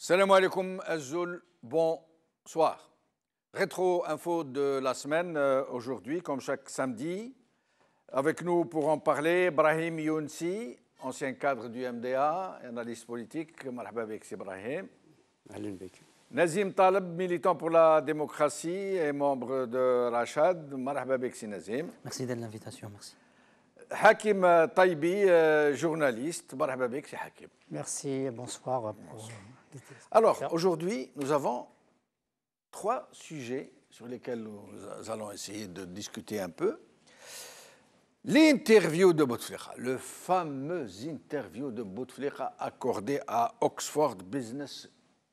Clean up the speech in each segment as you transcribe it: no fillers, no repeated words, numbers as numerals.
Salam alaikum Azul, bonsoir. Rétro info de la semaine aujourd'hui, comme chaque samedi. Avec nous pour en parler, Brahim Younsi, ancien cadre du MDA, analyste politique. Marhaba avec Ibrahim. Nazim Taleb, militant pour la démocratie et membre de Rachad. Marhaba avec Nazim. Merci de l'invitation, merci. Hakim Taibi, journaliste. Marhaba avec Hakim. Merci, bonsoir. Alors, aujourd'hui, nous avons 3 sujets sur lesquels nous allons essayer de discuter un peu. L'interview de Bouteflika, le fameux interview de Bouteflika accordé à Oxford Business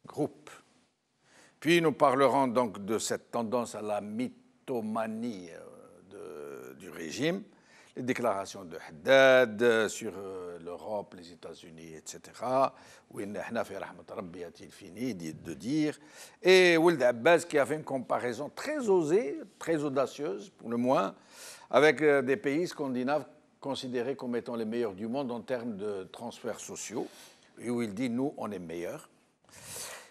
Group. Puis nous parlerons donc de cette tendance à la mythomanie du régime, les déclarations de Haddad sur l'Europe, les États-Unis, etc. Oui, a-t-il fini de dire. Et Ould Abbas qui a fait une comparaison très osée, très audacieuse pour le moins, avec des pays scandinaves considérés comme étant les meilleurs du monde en termes de transferts sociaux, et où il dit nous, on est meilleurs.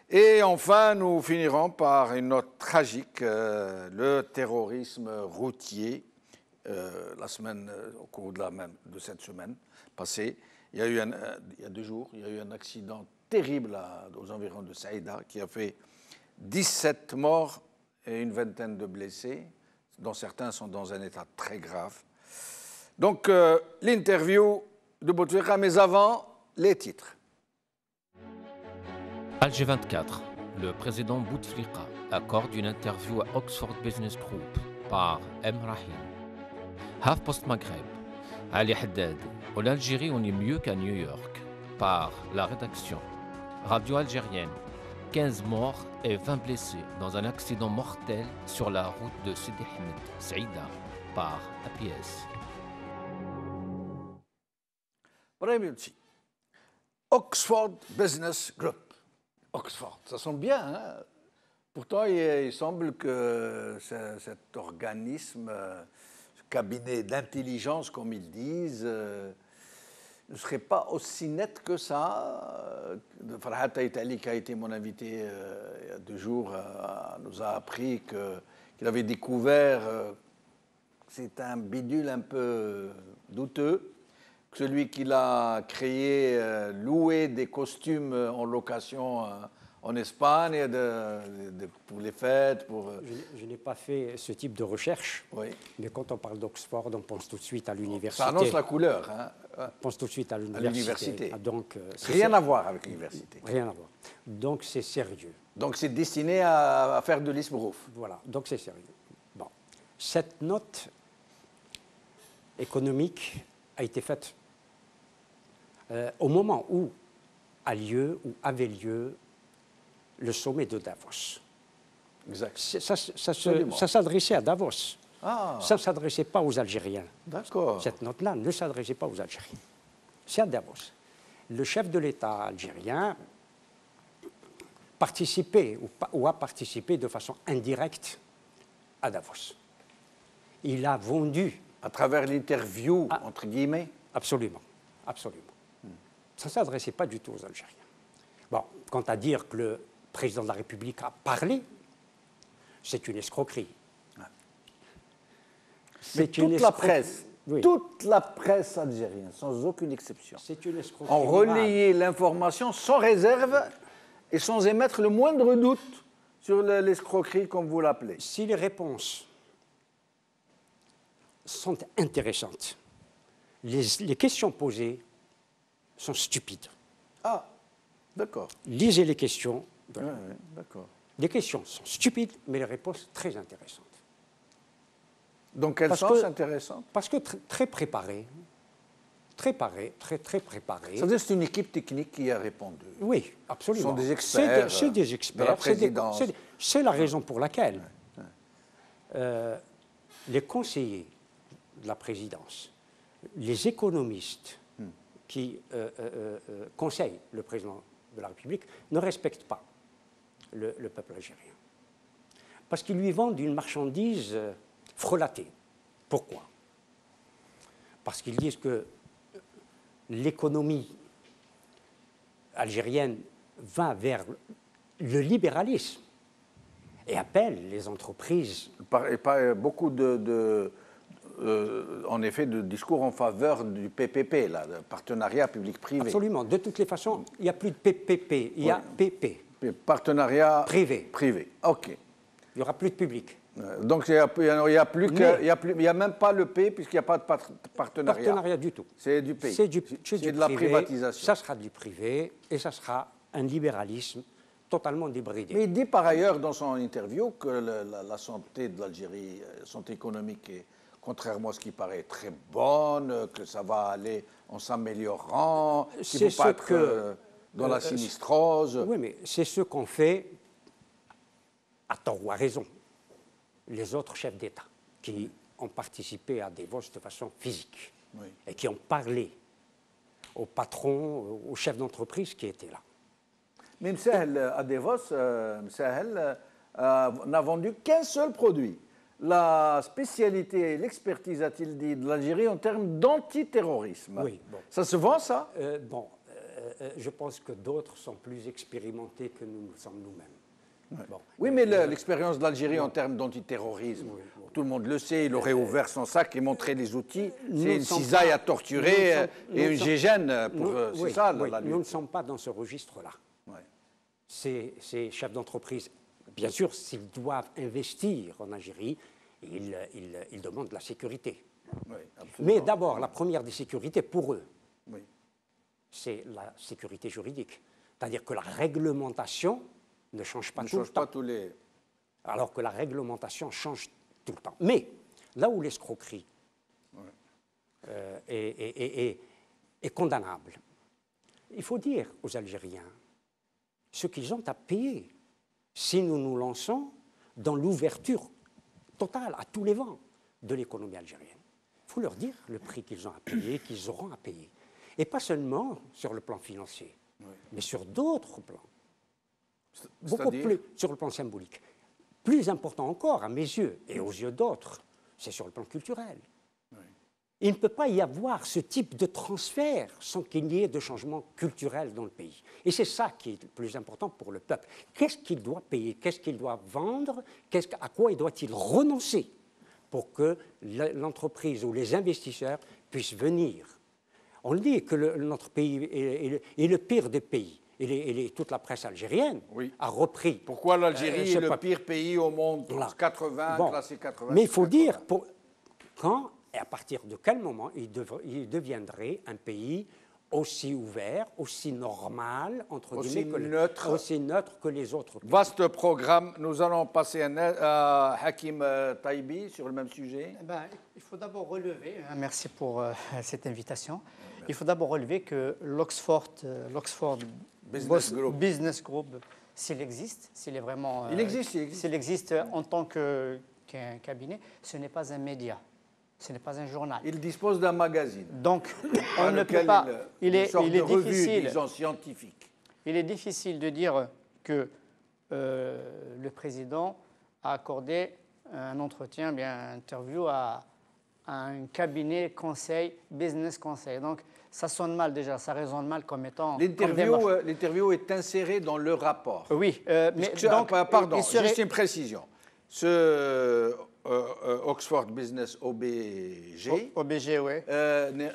Et enfin, nous finirons par une note tragique, le terrorisme routier. La semaine, au cours de cette semaine passée, il y a 2 jours, il y a eu un accident terrible aux environs de Saïda qui a fait 17 morts et une vingtaine de blessés, dont certains sont dans un état très grave. Donc, l'interview de Bouteflika, mais avant, les titres. Alger 24, le président Bouteflika accorde une interview à Oxford Business Group par M. Rahim. HuffPost Maghreb, Ali Haddad, en Algérie on est mieux qu'à New York, par la rédaction. Radio algérienne, 15 morts et 20 blessés dans un accident mortel sur la route de Sidi Ahmed, Saïda, par APS. Brahim Younsi, Oxford Business Group. Oxford, ça sonne bien, hein? Pourtant, il semble que cet organisme, cabinet d'intelligence, comme ils disent, ne serait pas aussi net que ça. Farhat Aïtali, qui a été mon invité il y a 2 jours, nous a appris qu'il avait découvert que c'est un bidule un peu douteux, que celui qui l'a créé louait des costumes en location en Espagne pour les fêtes. Je n'ai pas fait ce type de recherche, oui. Mais quand on parle d'Oxford, on pense tout de suite à l'université. Ça annonce la couleur. Hein. On pense tout de suite à l'université. Donc, rien à voir avec l'université. Rien à voir. Donc c'est sérieux. Donc c'est destiné à faire de l'esbrouf. Voilà, donc c'est sérieux. Bon. Cette note économique a été faite au moment où avait lieu le sommet de Davos. Exact. Ça s'adressait à Davos. Ah. Ça ne s'adressait pas aux Algériens. D'accord. Cette note-là ne s'adressait pas aux Algériens. C'est à Davos. Le chef de l'État algérien participait ou a participé de façon indirecte à Davos. Il a vendu. À travers l'interview, entre guillemets. Absolument. Absolument. Ça ne s'adressait pas du tout aux Algériens. Bon, quant à dire que le président de la République a parlé, c'est une escroquerie. Mais toute la presse algérienne, sans aucune exception, ont relayé l'information sans réserve et sans émettre le moindre doute sur l'escroquerie, comme vous l'appelez. Si les réponses sont intéressantes, les questions posées sont stupides. Ah, d'accord. Lisez les questions. Ouais, d'accord. Les questions sont stupides, mais les réponses très intéressantes. Donc quelles sont intéressantes? Parce que très préparées. Très préparées. C'est-à-dire que c'est une équipe technique qui a répondu. Oui, absolument. Ce sont des experts. C'est des experts. De la présidence. C'est la raison pour laquelle les conseillers de la présidence, les économistes qui conseillent le président de la République ne respectent pas le peuple algérien. Parce qu'ils lui vendent une marchandise frelatée. Pourquoi? Parce qu'ils disent que l'économie algérienne va vers le libéralisme et appelle les entreprises. Et pas beaucoup en effet, de discours en faveur du PPP, là, de partenariat public-privé. Absolument. De toutes les façons, il n'y a plus de PPP, il y a PP. Partenariat privé. Privé. OK. Il n'y aura plus de public. Donc, il n'y a même pas le P, puisqu'il n'y a pas de partenariat. Partenariat du tout. C'est du pays. C'est de privé, la privatisation. Ça sera du privé et ça sera un libéralisme totalement débridé. Mais il dit par ailleurs dans son interview que la santé de l'Algérie, santé économique est, contrairement à ce qui paraît, très bonne, que ça va aller en s'améliorant, qu'il ne faut pas être dans la sinistrose. Oui, mais c'est ce qu'ont fait, à tort ou à raison, les autres chefs d'État qui ont participé à Davos de façon physique et qui ont parlé aux patrons, aux chefs d'entreprise qui étaient là. Mais Msahel, à Davos, Msahel n'a vendu qu'un seul produit. La spécialité et l'expertise, a-t-il dit, de l'Algérie en termes d'antiterrorisme. Oui, bon. Ça se vend, ça? Je pense que d'autres sont plus expérimentés que nous sommes nous-mêmes. Ouais. Bon. Oui, mais l'expérience de l'Algérie en termes d'antiterrorisme, tout le monde le sait, il aurait ouvert son sac et montré les outils. C'est une cisaille à torturer et une gégène. C'est ça, la lutte. Nous ne sommes pas dans ce registre-là. Ouais. Ces chefs d'entreprise, bien sûr, s'ils doivent investir en Algérie, ils demandent la sécurité. Oui, mais d'abord, la première des sécurités pour eux, c'est la sécurité juridique. C'est-à-dire que la réglementation ne change pas tout le temps. Alors que la réglementation change tout le temps. Mais là où l'escroquerie est condamnable, il faut dire aux Algériens ce qu'ils ont à payer si nous nous lançons dans l'ouverture totale à tous les vents de l'économie algérienne. Il faut leur dire le prix qu'ils ont à payer, qu'ils auront à payer. Et pas seulement sur le plan financier, mais sur d'autres plans. Beaucoup plus sur le plan symbolique. Plus important encore, à mes yeux et aux yeux d'autres, c'est sur le plan culturel. Il ne peut pas y avoir ce type de transfert sans qu'il y ait de changement culturel dans le pays. Et c'est ça qui est le plus important pour le peuple. Qu'est-ce qu'il doit payer? Qu'est-ce qu'il doit vendre? À quoi doit-il renoncer pour que l'entreprise ou les investisseurs puissent venir? On dit que notre pays est le pire des pays. Et toute la presse algérienne a repris. Pourquoi l'Algérie est le pire pays au monde pour 80, classé 80? Mais il faut dire quand et à partir de quel moment il deviendrait un pays aussi ouvert, aussi normal, entre guillemets, aussi neutre que les autres pays. Vaste programme. Nous allons passer à Hakim Taibi sur le même sujet. Il faut d'abord relever, merci pour cette invitation, il faut d'abord relever que l'Oxford Business Group, s'il existe, s'il est vraiment... S'il existe en tant qu'un cabinet, ce n'est pas un média. Ce n'est pas un journal. Il dispose d'un magazine. Donc, on ne peut pas... Il est difficile, disons, scientifique. Il est difficile de dire que le président a accordé un entretien, un interview à un cabinet conseil, business conseil. Donc, ça sonne mal déjà, ça résonne mal comme étant... L'interview est insérée dans le rapport. Oui, mais donc... Pardon, juste une précision. Ce... Oxford Business OBG,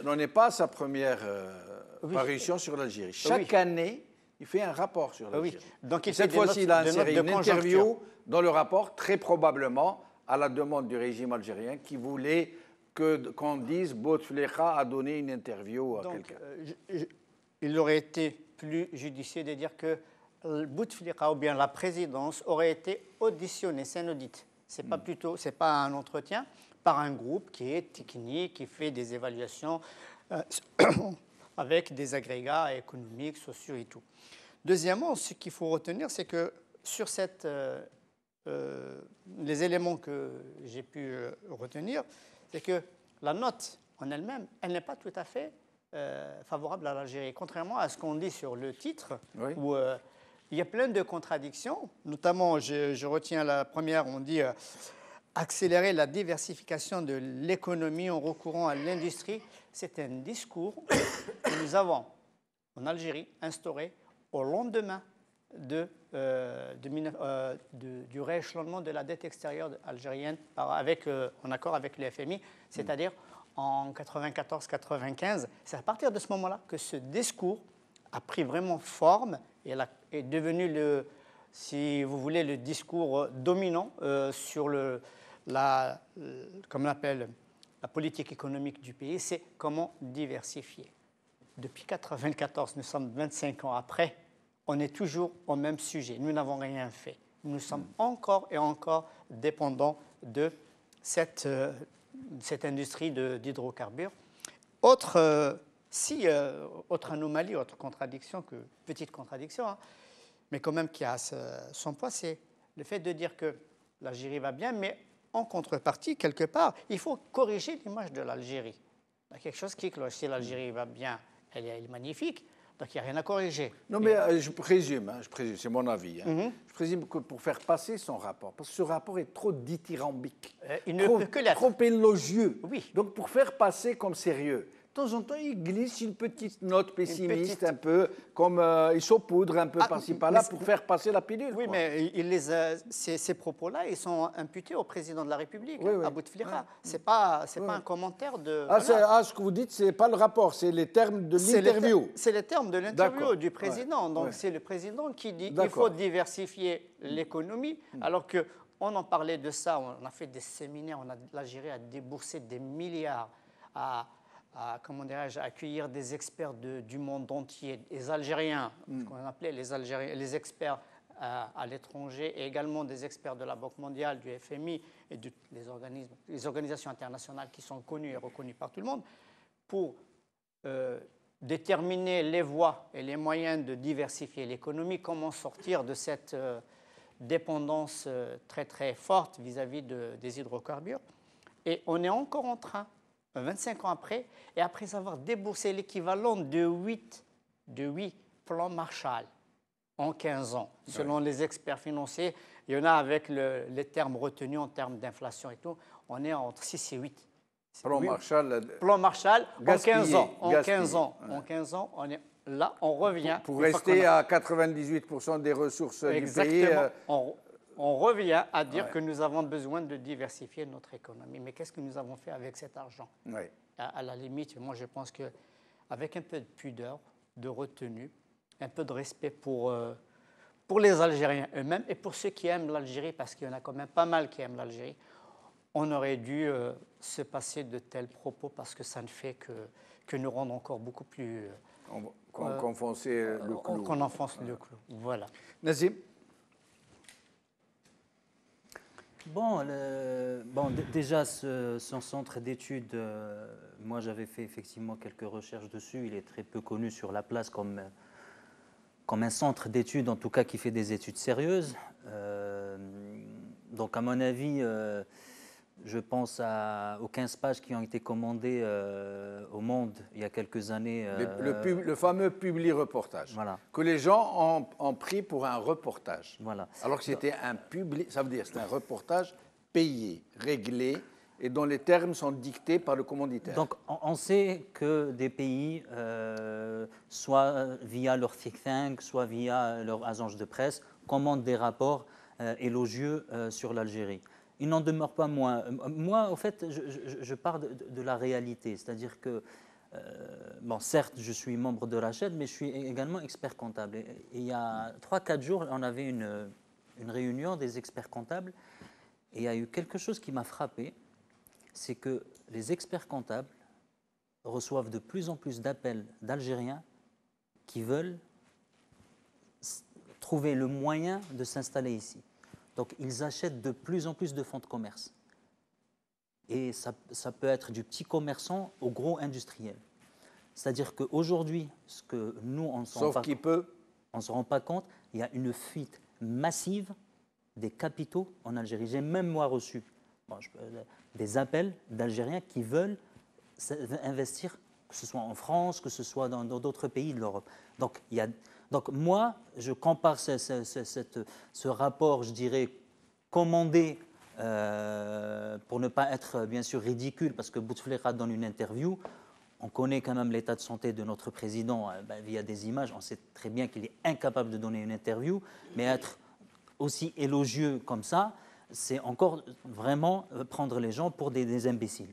n'en est pas sa première parution sur l'Algérie. Chaque année, il fait un rapport sur l'Algérie. Donc cette fois-ci, il a inséré une interview dans le rapport, très probablement à la demande du régime algérien qui voulait qu'on dise Bouteflika a donné une interview à quelqu'un. Il aurait été plus judicieux de dire que Bouteflika ou bien la présidence aurait été auditionnée, c'est un audit. Ce n'est pas un entretien par un groupe qui est technique, qui fait des évaluations avec des agrégats économiques, sociaux et tout. Deuxièmement, ce qu'il faut retenir, c'est que sur les éléments que j'ai pu retenir, c'est que la note en elle-même, elle n'est pas tout à fait favorable à l'Algérie, contrairement à ce qu'on dit sur le titre, où il y a plein de contradictions, notamment, je retiens la première, on dit accélérer la diversification de l'économie en recourant à l'industrie. C'est un discours que nous avons en Algérie instauré au lendemain du rééchelonnement de la dette extérieure algérienne en accord avec le FMI, c'est-à-dire en 94-95. C'est à partir de ce moment-là que ce discours a pris vraiment forme et est devenu, si vous voulez, le discours dominant sur comme on appelle, la politique économique du pays, c'est comment diversifier. Depuis 1994, nous sommes 25 ans après, on est toujours au même sujet. Nous n'avons rien fait. Nous sommes encore et encore dépendants de cette industrie d'hydrocarbures. Autre anomalie, autre contradiction, petite contradiction, hein, mais quand même qui a son poids, c'est le fait de dire que l'Algérie va bien, mais en contrepartie, quelque part, il faut corriger l'image de l'Algérie. Il y a quelque chose qui cloche. Si l'Algérie va bien, elle est magnifique, donc il n'y a rien à corriger. Non, mais je présume, c'est mon avis, je présume que pour faire passer son rapport, parce que ce rapport est trop dithyrambique, trop élogieux. Oui. Donc pour faire passer comme sérieux, de temps en temps, il glisse une petite note pessimiste, un peu, comme il saupoudre un peu par-ci par-là pour faire passer la pilule. Oui, mais ces propos-là, ils sont imputés au président de la République, à Bouteflika. C'est pas un commentaire de... ce que vous dites, ce n'est pas le rapport, c'est les termes de l'interview. C'est les termes de l'interview du président. Donc c'est le président qui dit qu'il faut diversifier l'économie, alors qu'on en parlait de ça, on a fait des séminaires, l'Algérie a déboursé des milliards à accueillir des experts du monde entier, des Algériens, ce qu'on appelait les experts à l'étranger, et également des experts de la Banque mondiale, du FMI et les organisations internationales qui sont connues et reconnues par tout le monde, pour déterminer les voies et les moyens de diversifier l'économie, comment sortir de cette dépendance très très forte vis-à-vis des hydrocarbures. Et on est encore en train, 25 ans après, et après avoir déboursé l'équivalent de 8 plans Marshall en 15 ans, selon les experts financiers. Il y en a avec les termes retenus en termes d'inflation et tout, on est entre 6 et 8. Plan Marshall en 15 ans. En 15 ans, on est là, on revient. Pour rester à 98% des ressources du pays. On revient à dire que nous avons besoin de diversifier notre économie. Mais qu'est-ce que nous avons fait avec cet argent? À la limite, moi je pense qu'avec un peu de pudeur, de retenue, un peu de respect pour les Algériens eux-mêmes et pour ceux qui aiment l'Algérie, parce qu'il y en a quand même pas mal qui aiment l'Algérie, on aurait dû se passer de tels propos parce que ça ne fait que nous rendre encore beaucoup plus... Qu'on enfonce le clou. Qu'on enfonce le clou, voilà. Nazim? Déjà, son centre d'études, moi j'avais fait effectivement quelques recherches dessus. Il est très peu connu sur la place comme un centre d'études, en tout cas qui fait des études sérieuses. Donc à mon avis, je pense aux 15 pages qui ont été commandées au Monde il y a quelques années. Le fameux publi-reportage, voilà. Que les gens ont pris pour un reportage. Voilà. Alors que c'était un public, ça veut dire c'est un reportage payé, réglé, et dont les termes sont dictés par le commanditaire. Donc on sait que des pays, soit via leur think tank, soit via leur agence de presse, commandent des rapports élogieux sur l'Algérie. Il n'en demeure pas moins. Moi, en fait, je pars de la réalité. C'est-à-dire que, certes, je suis membre de Rachid, mais je suis également expert comptable. Et il y a 3-4 jours, on avait une réunion des experts comptables. Et il y a eu quelque chose qui m'a frappé. C'est que les experts comptables reçoivent de plus en plus d'appels d'Algériens qui veulent trouver le moyen de s'installer ici. Donc, ils achètent de plus en plus de fonds de commerce. Et ça peut être du petit commerçant au gros industriel. C'est-à-dire qu'aujourd'hui, ce que nous, on ne se rend pas compte, il y a une fuite massive des capitaux en Algérie. J'ai même moi reçu des appels d'Algériens qui veulent investir, que ce soit en France, que ce soit dans d'autres pays de l'Europe. Donc moi, je compare ce rapport, je dirais, commandé, pour ne pas être bien sûr ridicule, parce que Bouteflika donne une interview, on connaît quand même l'état de santé de notre président via des images. On sait très bien qu'il est incapable de donner une interview, mais être aussi élogieux comme ça, c'est encore vraiment prendre les gens pour des imbéciles.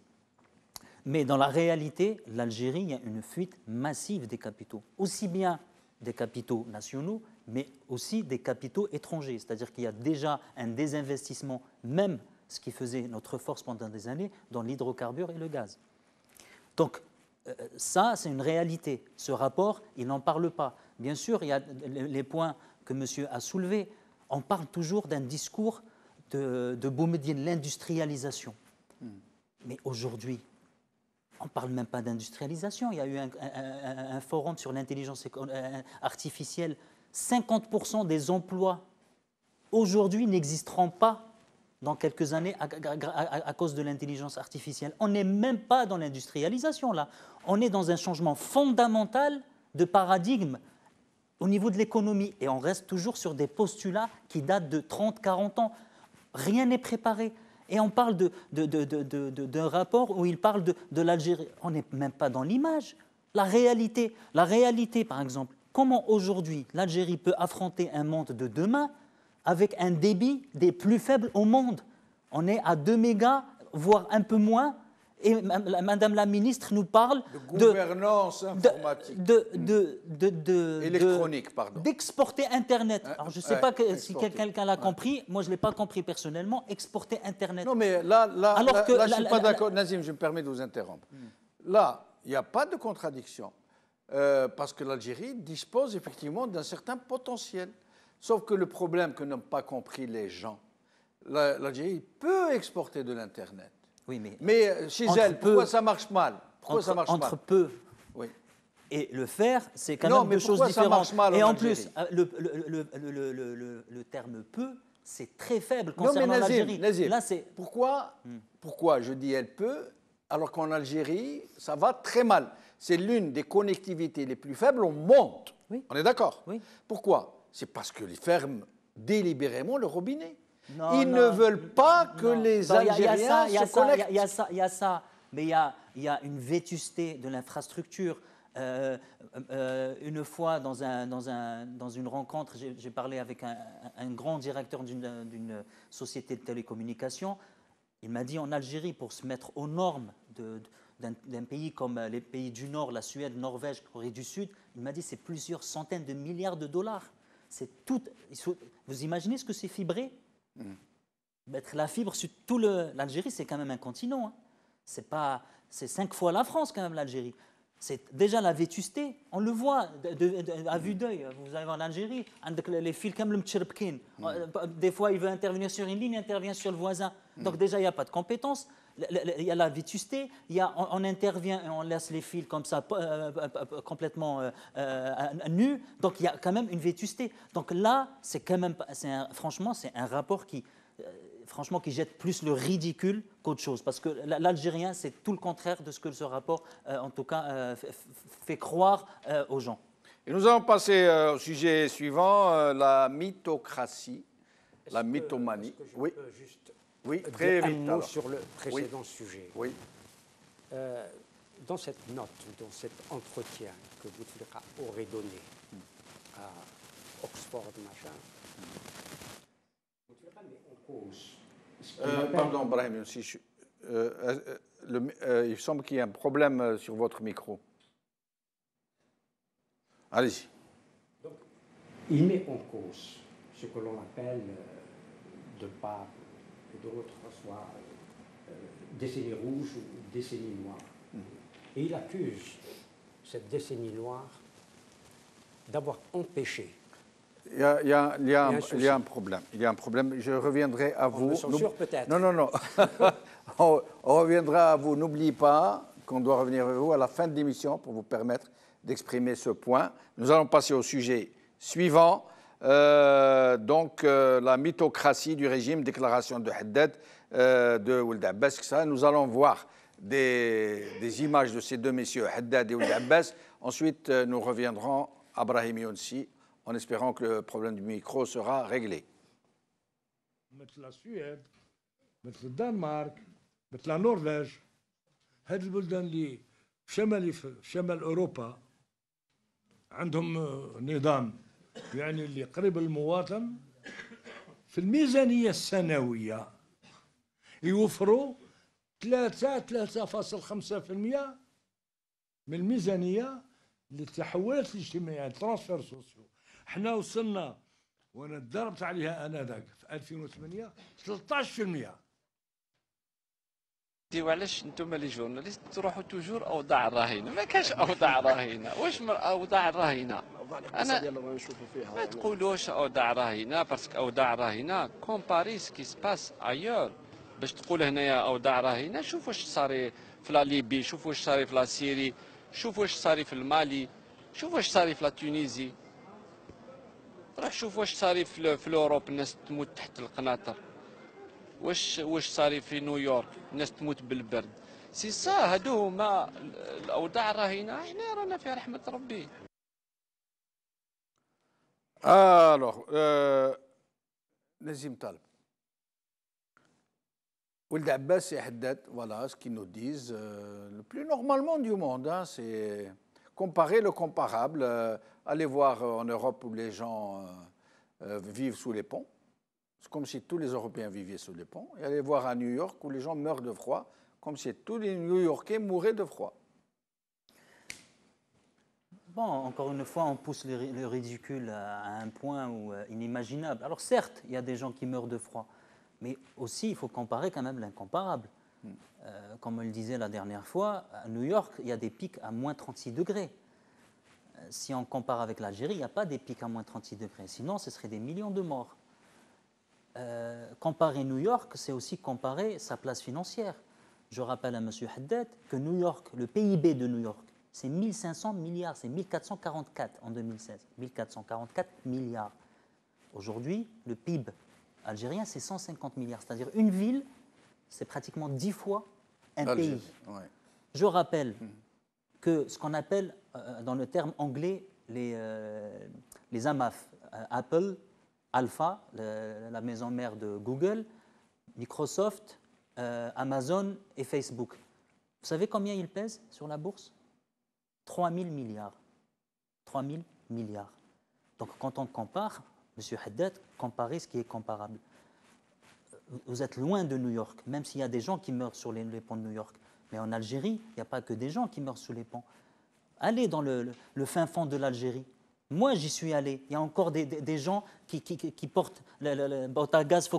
Mais dans la réalité, l'Algérie, il y a une fuite massive des capitaux, aussi bien des capitaux nationaux, mais aussi des capitaux étrangers. C'est-à-dire qu'il y a déjà un désinvestissement, même ce qui faisait notre force pendant des années, dans l'hydrocarbure et le gaz. Donc, ça, c'est une réalité. Ce rapport, il n'en parle pas. Bien sûr, il y a les points que monsieur a soulevés. On parle toujours d'un discours de Boumediene, l'industrialisation. Mais aujourd'hui, on ne parle même pas d'industrialisation. Il y a eu un forum sur l'intelligence artificielle. 50% des emplois aujourd'hui n'existeront pas dans quelques années à cause de l'intelligence artificielle. On n'est même pas dans l'industrialisation, là. On est dans un changement fondamental de paradigme au niveau de l'économie. Et on reste toujours sur des postulats qui datent de 30, 40 ans. Rien n'est préparé. Et on parle d'un rapport où il parle de l'Algérie. On n'est même pas dans l'image. La réalité, par exemple, comment aujourd'hui l'Algérie peut affronter un monde de demain avec un débit des plus faibles au monde. On est à 2 mégas, voire un peu moins. Et Madame la ministre nous parle de gouvernance informatique. Électronique, pardon. D'exporter Internet. Alors, je ne sais pas si quelqu'un l'a compris. Moi, je ne l'ai pas compris personnellement. Exporter Internet. Non, mais là je ne suis pas d'accord. Nazim, je me permets de vous interrompre. Là, il n'y a pas de contradiction. Parce que l'Algérie dispose effectivement d'un certain potentiel. Sauf que le problème que n'ont pas compris les gens, l'Algérie peut exporter de l'Internet. Oui, mais chez elle, pourquoi ça marche mal? Entre peu et le faire, c'est quand même deux choses différentes. Ça marche mal et en plus, le terme peu, c'est très faible concernant l'Algérie. Là, c'est pourquoi je dis elle peut, alors qu'en Algérie, ça va très mal. C'est l'une des connectivités les plus faibles au monde. Oui. On est d'accord? Oui. Pourquoi? C'est parce qu'ils ferment délibérément le robinet. Ils ne veulent pas que les Algériens se connectent. Il y a ça, mais il y a une vétusté de l'infrastructure. Une fois, dans une rencontre, j'ai parlé avec un grand directeur d'une société de télécommunications. Il m'a dit, en Algérie, pour se mettre aux normes d'un pays comme les pays du Nord, la Suède, Norvège, Corée du Sud, il m'a dit, c'est plusieurs centaines de milliards de dollars. C'est tout. Vous imaginez ce que c'est fibré? Mettre la fibre sur tout l'Algérie, c'est quand même un continent. Hein. C'est 5 fois la France, quand même, l'Algérie. C'est déjà la vétusté, on le voit à vue d'œil. Vous arrivez en Algérie, les fils comme le mtcherpkin. Des fois, il veut intervenir sur une ligne, il intervient sur le voisin. Donc déjà, il n'y a pas de compétence. Il y a la vétusté, on intervient et on laisse les fils comme ça, complètement nus. Donc il y a quand même une vétusté. Donc là, franchement, c'est un rapport qui jette plus le ridicule qu'autre chose. Parce que l'Algérien, c'est tout le contraire de ce que ce rapport, en tout cas, fait croire aux gens. Et nous allons passer au sujet suivant, la mythocratie, la mythomanie. Oui. Oui, très vite. Un mot sur le précédent sujet. Oui. Dans cette note, dans cet entretien que Bouteflika aurait donné à Oxford, machin, Bouteflika met en cause. Pardon, Brahim, il semble qu'il y ait un problème sur votre micro. Allez-y. Donc, il met en cause ce que l'on appelle de part et d'autre, soit décennie rouge ou décennie noire. Et il accuse cette décennie noire d'avoir empêché. Il y a un problème. Il y a un problème. Je reviendrai à vous. On me censure peut-être. Non. on reviendra à vous. N'oubliez pas qu'on doit revenir à vous à la fin de l'émission pour vous permettre d'exprimer ce point. Nous allons passer au sujet suivant. La mythocratie du régime, déclaration de Haddad, de Ould Abbas. Nous allons voir des images de ces deux messieurs, Haddad et Ould Abbas. Ensuite, nous reviendrons à Brahim Younsi, en espérant que le problème du micro sera réglé. مثل la Suède, مثل الدنمارك, مثل la Norvège, هذه البلدان اللي في شمال أوروبا عندهم نظام يعني اللي قريب للمواطن. في الميزانية السنوية يوفروا 3.5% من الميزانية للتحولات الاجتماعية، ترانسفير سوسيو. احنا وصلنا وانا تدربت عليها انذاك في 2008 13%. وعلاش انتم لي جورناليست تروحوا توجور اوضاع راهنه؟ ما كاش اوضاع راهنه. واش اوضاع راهنه؟ انا ما تقولوش اوضاع راهنه باسكو اوضاع راهنه كومباري سكي سباس ايور. باش تقول هنايا اوضاع راهنه شوف واش صاري في لا ليبي، شوف واش صاري في لا سيري، شوف واش صاري في المالي، شوف واش صاري في لا تونيزي. روح شوف واش صاري في اوروب، الناس تموت تحت القناطر. واش صاري في نيويورك، الناس تموت بالبرد. سي سا، هادو هما الاوضاع الراهنه. احنا رانا في رحمه ربي. Alors, Nazim Taleb. Ould Abbas et Haddad, voilà ce qu'ils nous disent. Le plus normalement du monde, hein, c'est comparer le comparable. Aller voir en Europe où les gens vivent sous les ponts. C'est comme si tous les Européens vivaient sous les ponts. Et aller voir à New York où les gens meurent de froid, comme si tous les New-Yorkais mouraient de froid. Bon, encore une fois, on pousse le ridicule à un point inimaginable. Alors certes, il y a des gens qui meurent de froid, mais aussi il faut comparer quand même l'incomparable. Comme on le disait la dernière fois, à New York, il y a des pics à moins 36 degrés. Si on compare avec l'Algérie, il n'y a pas des pics à moins 36 degrés. Sinon, ce serait des millions de morts. Comparer New York, c'est aussi comparer sa place financière. Je rappelle à M. Haddad que New York, le PIB de New York, c'est 1500 milliards, c'est 1444 en 2016, 1444 milliards. Aujourd'hui, le PIB algérien, c'est 150 milliards, c'est-à-dire une ville, c'est pratiquement 10 fois un pays. Ouais. Je rappelle que ce qu'on appelle, dans le terme anglais, les AMAF, Apple, Alpha, la maison mère de Google, Microsoft, Amazon et Facebook. Vous savez combien ils pèsent sur la bourse ? 3 000 milliards. 3 000 milliards. Donc quand on compare, M. Haddad, comparez ce qui est comparable. Vous êtes loin de New York, même s'il y a des gens qui meurent sur les ponts de New York. Mais en Algérie, il n'y a pas que des gens qui meurent sous les ponts. Allez dans le fin fond de l'Algérie. Moi, j'y suis allé. Il y a encore des gens qui portent le botte à gaz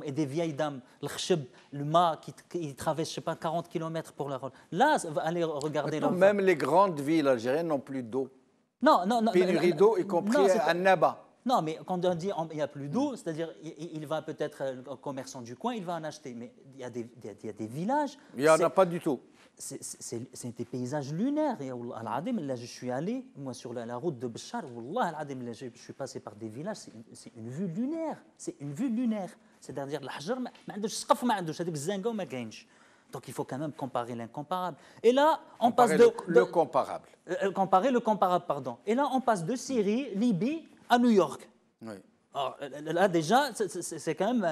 et des vieilles dames, le khsheb, le mât, qui traversent, je sais pas, 40 km pour leur rôle. Là, allez regarder. Même les grandes villes algériennes n'ont plus d'eau. Non. Pénurie d'eau, y compris à Naba. Non, mais quand on dit qu'il n'y a plus d'eau, c'est-à-dire il va peut-être, un commerçant du coin, il va en acheter. Mais il y a des villages. Il n'y en a pas du tout. C'est des paysages lunaires. Là, je suis allé, moi, sur la route de Béchar, je suis passé par des villages, c'est une vue lunaire. C'est une vue lunaire. C'est-à-dire, donc il faut quand même comparer l'incomparable. Et là, on passe le comparable. Comparer le comparable, pardon. Et là, on passe de Syrie, Libye, à New York. Oui. Alors, là, déjà, c'est quand même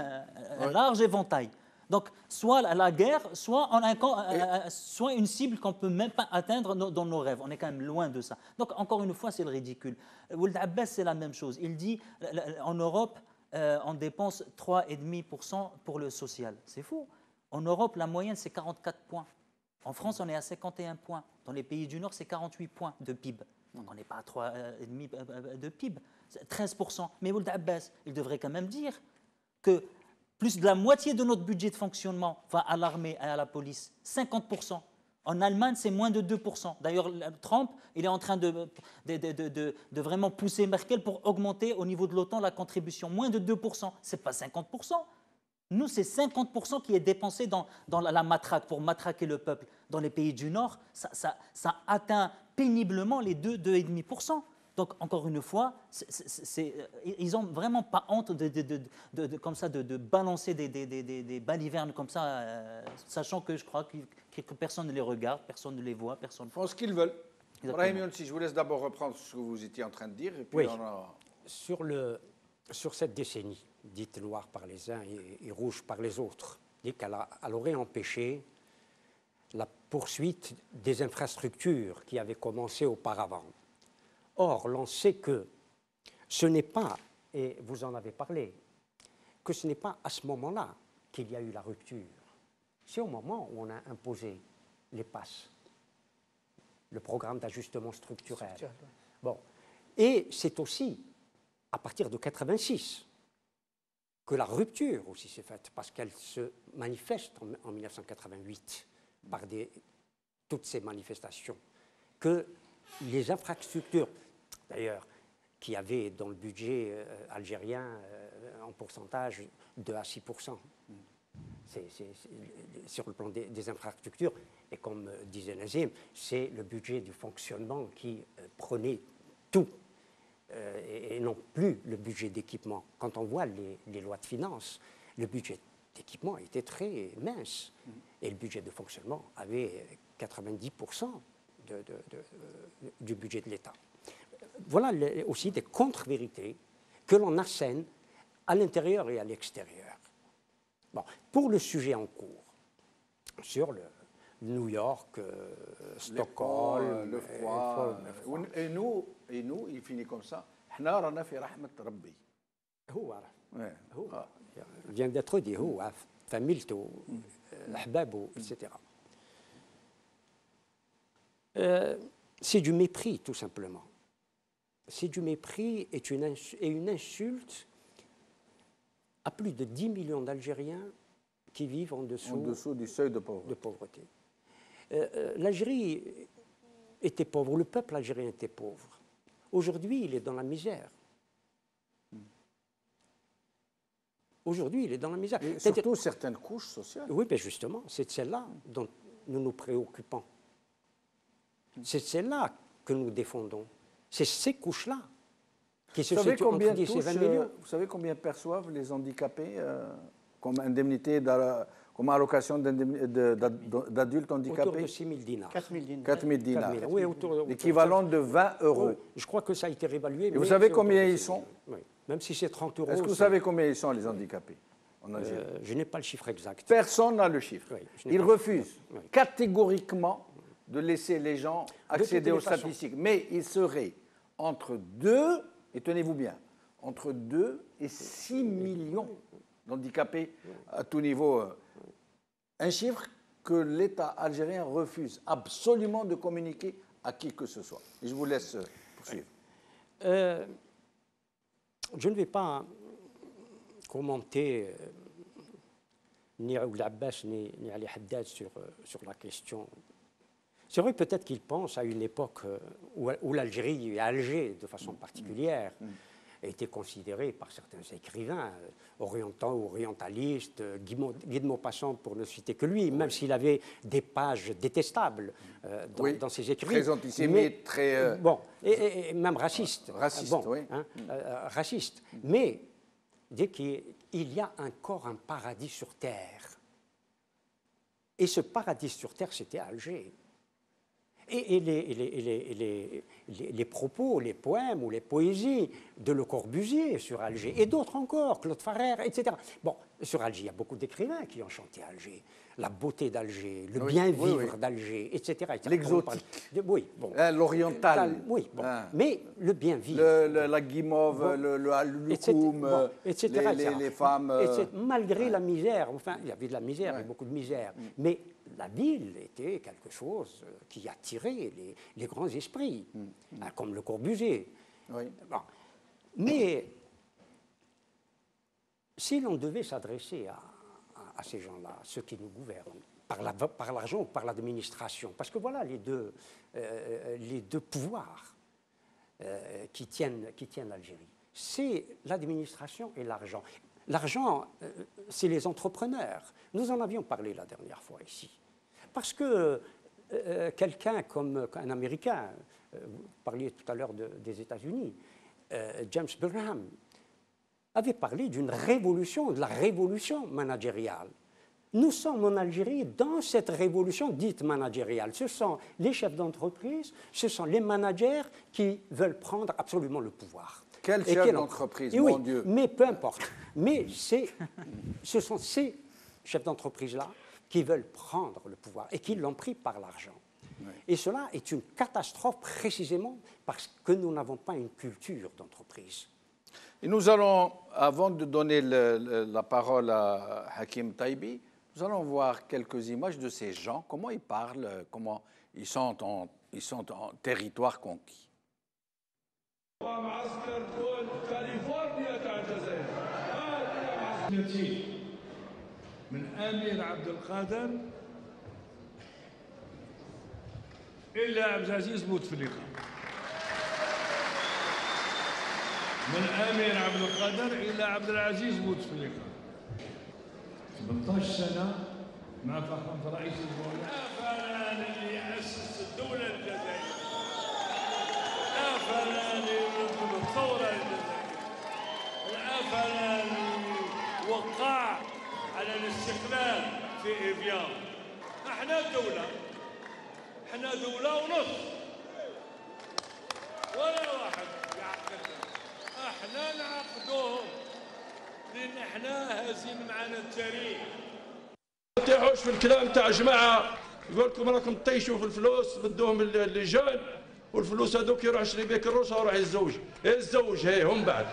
un large éventail. Donc, soit la guerre, soit une cible qu'on ne peut même pas atteindre dans nos rêves. On est quand même loin de ça. Donc, encore une fois, c'est le ridicule. Ould Abbas, c'est la même chose. Il dit, en Europe, on dépense 3,5% pour le social. C'est faux. En Europe, la moyenne, c'est 44 points. En France, on est à 51 points. Dans les pays du Nord, c'est 48 points de PIB. Donc, on n'est pas à 3,5 de PIB. 13%. Mais Ould Abbas, il devrait quand même dire que plus de la moitié de notre budget de fonctionnement va à l'armée et à la police. 50%. En Allemagne, c'est moins de 2%. D'ailleurs, Trump, il est en train de vraiment pousser Merkel pour augmenter au niveau de l'OTAN la contribution. Moins de 2%. Ce n'est pas 50%. Nous, c'est 50% qui est dépensé dans la matraque, pour matraquer le peuple. Dans les pays du Nord, ça atteint péniblement les 2,5%. Donc, encore une fois, ils n'ont vraiment pas honte comme ça, de balancer des balivernes comme ça, sachant que je crois que personne ne les regarde, personne ne les voit, personne ne font ce qu'ils veulent. Brahim Younsi, je vous laisse d'abord reprendre ce que vous étiez en train de dire. Et puis oui, sur cette décennie, dite noire par les uns et rouge par les autres, dit qu'elle aurait empêché la poursuite des infrastructures qui avaient commencé auparavant. Or, l'on sait que ce n'est pas, et vous en avez parlé, que ce n'est pas à ce moment-là qu'il y a eu la rupture. C'est au moment où on a imposé les PASS, le programme d'ajustement structurel. Bon. Et c'est aussi à partir de 86 que la rupture aussi s'est faite, parce qu'elle se manifeste en 1988 par toutes ces manifestations, que les infrastructures, d'ailleurs, qui avaient dans le budget algérien en pourcentage 2 à 6%. C'est sur le plan des infrastructures, et comme disait Nazim, c'est le budget du fonctionnement qui prenait tout, et non plus le budget d'équipement. Quand on voit les lois de finances, le budget d'équipement était très mince, et le budget de fonctionnement avait 90% du budget de l'État. Voilà aussi des contre-vérités que l'on assène à l'intérieur et à l'extérieur. Bon, pour le sujet en cours, sur le New York, Stockholm, le froid. Et nous, il finit comme ça. احنا رانا في رحمة ربي. هو vient d'être dit, هو familto, ahbabou, etc. C'est du mépris, tout simplement. C'est du mépris et une insulte à plus de 10 millions d'Algériens qui vivent en dessous du seuil de pauvreté. L'Algérie était pauvre, le peuple algérien était pauvre. Aujourd'hui, il est dans la misère. Aujourd'hui, il est dans la misère. Et surtout certaines couches sociales. Oui, mais justement, c'est de celle-là dont nous nous préoccupons. C'est celle-là que nous défendons. C'est ces couches-là qui se situent entre 10 et 20 millions. Vous savez combien perçoivent les handicapés comme indemnité, comme allocation d'adultes handicapés? Autour de 6 000 dinars. 4 000 dinars. 4 000 dinars. Oui, l'équivalent de 20 euros. Je crois que ça a été réévalué. Et vous savez combien ils sont? Oui. Même si c'est 30 euros. Est-ce que vous savez combien ils sont, les handicapés en Algérie? Je n'ai pas le chiffre exact. Personne n'a le chiffre. Oui, ils refusent catégoriquement de laisser les gens accéder aux statistiques. Mais il serait entre 2, et tenez-vous bien, entre 2 et 6 millions d'handicapés à tout niveau. Un chiffre que l'État algérien refuse absolument de communiquer à qui que ce soit. Et je vous laisse poursuivre. Je ne vais pas commenter ni Raoul Abbas ni Ali Haddad sur la question. C'est vrai peut-être qu'ils pensent à une époque où l'Algérie et Alger, de façon particulière, était considérée par certains écrivains orientalistes, Guy de Maupassant pour ne citer que lui, même s'il avait des pages détestables dans ses écrits. Très antisémites, très... Bon, et même racistes. Racistes, bon, oui. Racistes. Mais dès qu'il y a encore un paradis sur Terre. Et ce paradis sur Terre, c'était Alger. Et les propos, les poèmes ou les poésies de Le Corbusier sur Alger, et d'autres encore, Claude Farrère, etc. Bon, sur Alger, il y a beaucoup d'écrivains qui ont chanté Alger. La beauté d'Alger, le bien-vivre d'Alger, etc. L'exotique. Oui, bon. L'oriental. Oui, bon. Mais le bien-vivre. La guimauve, le loukoum, etc. Les femmes... Malgré la misère, enfin, il y avait de la misère et beaucoup de misère. Mais la ville était quelque chose qui attirait les grands esprits, comme Le Corbusier. Oui. Bon. Mais si l'on devait s'adresser à ces gens-là, ceux qui nous gouvernent, par l'argent ou par l'administration, parce que voilà les deux pouvoirs qui tiennent l'Algérie, c'est l'administration et l'argent. L'argent, c'est les entrepreneurs. Nous en avions parlé la dernière fois ici. Parce que quelqu'un comme un Américain, vous parliez tout à l'heure des États-Unis, James Burnham, avait parlé d'une révolution, de la révolution managériale. Nous sommes en Algérie dans cette révolution dite managériale. Ce sont les chefs d'entreprise, ce sont les managers qui veulent prendre absolument le pouvoir. Quel chef d'entreprise, mon Dieu. Mais peu importe. Mais ce sont ces chefs d'entreprise-là qui veulent prendre le pouvoir et qui l'ont pris par l'argent. Oui. Et cela est une catastrophe précisément parce que nous n'avons pas une culture d'entreprise. Et nous allons, avant de donner la parole à Hakim Taibi, nous allons voir quelques images de ces gens, comment ils parlent, comment ils sont en territoire conquis. من امير عبد القادر الى عبد العزيز بوتفليقه من امير عبد القادر الى عبد العزيز بوتفليقه 18 سنه مع فخامه رئيس الجمهوريه فلان اللي اسس الدوله الجزائريه فلان اللي الثوره الجزائريه فلان وقع على الاستقلال في إيفيان. احنا دولة ونص ولا واحد يعقدنا، احنا نعقدوهم لان احنا هازين معنا التاريخ. ما تطيحوش في الكلام تاع جماعة يقول لكم راكم تطيشوا في الفلوس بدوهم اللجان والفلوس هذوك يروح يشري بيه كروسه ويروح يتزوج هي هم بعد.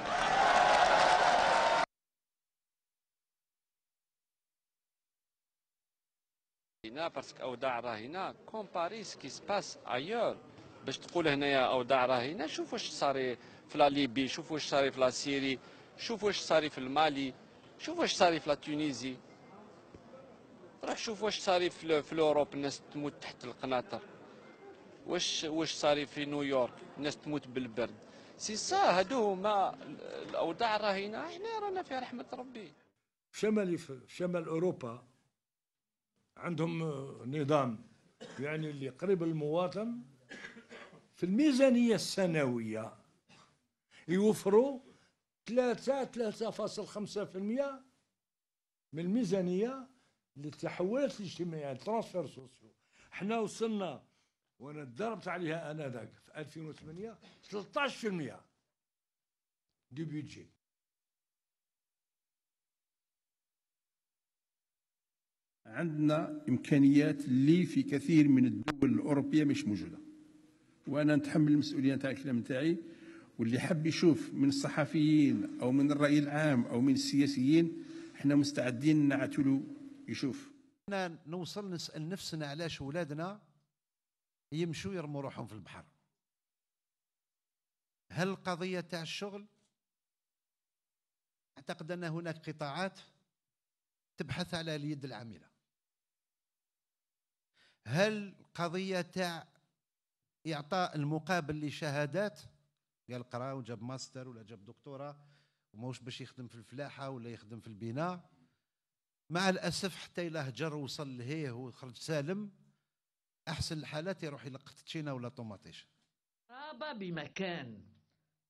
هنا باسكو اوضاع راهنه كومباري سكي سباس ايور باش تقول هنايا اوضاع راهنه. شوف واش صاري في لا ليبي، شوف واش صاري في لا سيري، شوف واش صاري في المالي، شوف واش صاري في لا تونيزي، روح شوف واش صاري في اوروب الناس تموت تحت القناطر، واش صاري في نيويورك الناس تموت بالبرد. سي سا هادو هما الاوضاع الراهنه، احنا رانا في رحمه ربي. في شمال اوروبا عندهم نظام يعني اللي قريب للمواطن، في الميزانية السنوية يوفروا 3.5% من الميزانية للتحولات الاجتماعية ترانسفير سوسيو. احنا وصلنا وانا ضربت عليها انذاك في 2008 13% دي بيدجي. عندنا إمكانيات اللي في كثير من الدول الأوروبية مش موجودة، وأنا نتحمل المسؤولية نتاع الكلام نتاعي، واللي حب يشوف من الصحفيين أو من الرأي العام أو من السياسيين احنا مستعدين نعتلو يشوف. احنا نوصل نسأل نفسنا علاش ولادنا يمشوا يرموا روحهم في البحر. هل القضية تاع الشغل؟ أعتقد أن هناك قطاعات تبحث على اليد العاملة. هل قضية تاع إعطاء المقابل لشهادات، قال قرا وجاب ماستر ولا جاب دكتوراه وماهوش باش يخدم في الفلاحة ولا يخدم في البناء، مع الأسف حتى إلى هجر وصل لهيه وخرج سالم، أحسن الحالات يروح يلقط تشينا ولا طوماطيش. غرابة بمكان،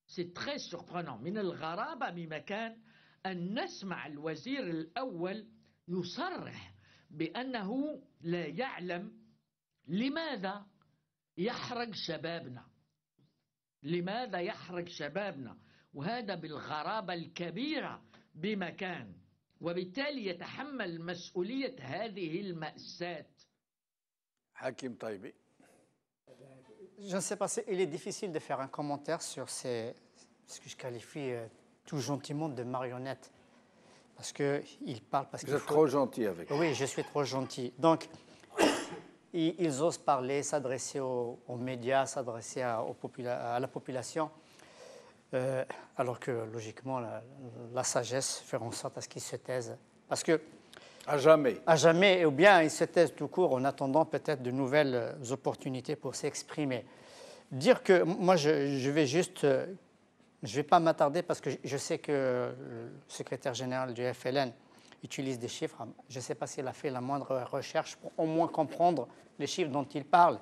سي تري سوربرونون، من الغرابة بمكان أن نسمع الوزير الأول يصرح بأنه لا يعلم لماذا يحرق شبابنا، لماذا يحرق شبابنا، وهذا بالغرابة الكبيرة بمكان، وبالتالي يتحمل مسؤولية هذه المأساة. حكيم طيبي. Je ne sais pas, il est difficile de faire un commentaire sur ce que je qualifie tout gentiment de marionnettes. Parce qu'ils parlent... Vous êtes trop gentil avec eux. Oui, je suis trop gentil. Donc, ils osent parler, s'adresser aux médias, s'adresser à la population, alors que, logiquement, la sagesse fait en sorte à ce qu'ils se taisent. Parce que... À jamais. À jamais, ou bien ils se taisent tout court en attendant peut-être de nouvelles opportunités pour s'exprimer. Dire que... Moi, je vais juste... Je ne vais pas m'attarder parce que je sais que le secrétaire général du FLN utilise des chiffres. Je ne sais pas s'il a fait la moindre recherche pour au moins comprendre les chiffres dont il parle.